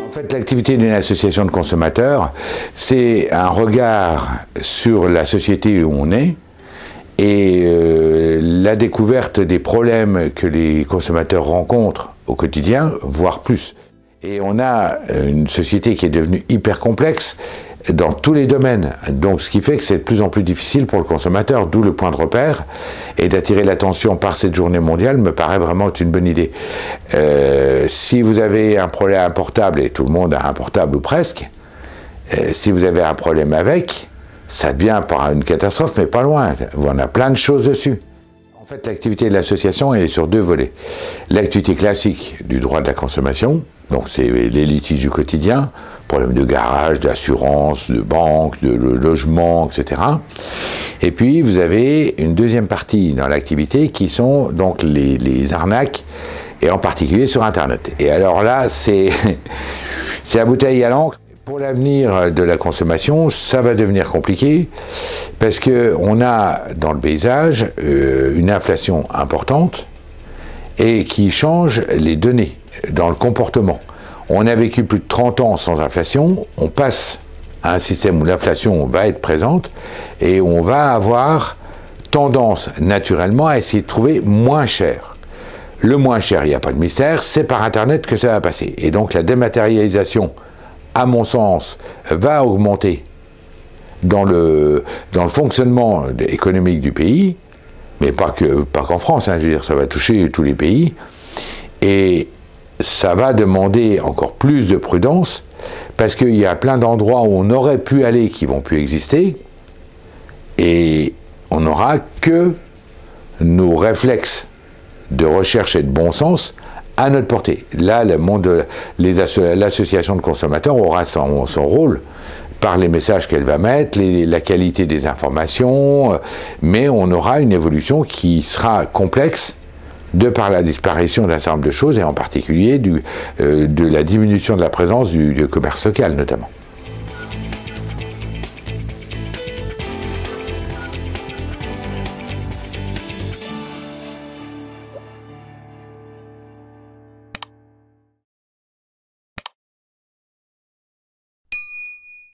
En fait, l'activité d'une association de consommateurs, c'est un regard sur la société où on est et la découverte des problèmes que les consommateurs rencontrent au quotidien, voire plus. Et on a une société qui est devenue hyper complexe dans tous les domaines. Donc ce qui fait que c'est de plus en plus difficile pour le consommateur, d'où le point de repère. Et d'attirer l'attention par cette journée mondiale me paraît vraiment être une bonne idée. Si vous avez un problème à un portable, et tout le monde a un portable ou presque, si vous avez un problème avec, ça devient pas une catastrophe, mais pas loin. On a plein de choses dessus. En fait, l'activité de l'association est sur deux volets. L'activité classique du droit de la consommation, donc c'est les litiges du quotidien, problèmes de garage, d'assurance, de banque, de logement, etc. Et puis vous avez une deuxième partie dans l'activité qui sont donc les arnaques, et en particulier sur Internet. Et alors là, c'est la bouteille à l'encre. Pour l'avenir de la consommation, ça va devenir compliqué parce qu'on a dans le paysage une inflation importante et qui change les données dans le comportement. On a vécu plus de 30 ans sans inflation, on passe à un système où l'inflation va être présente et on va avoir tendance naturellement à essayer de trouver moins cher. Le moins cher, il n'y a pas de mystère, c'est par Internet que ça va passer. Et donc la dématérialisation, à mon sens, va augmenter dans le fonctionnement économique du pays, mais pas qu'en France, hein, je veux dire, ça va toucher tous les pays, et ça va demander encore plus de prudence, parce qu'il y a plein d'endroits où on aurait pu aller qui vont plus exister, et on n'aura que nos réflexes de recherche et de bon sens à notre portée. Là, le monde, l'association de consommateurs aura son rôle par les messages qu'elle va mettre, la qualité des informations, mais on aura une évolution qui sera complexe de par la disparition d'un certain nombre de choses, et en particulier de la diminution de la présence du commerce local notamment.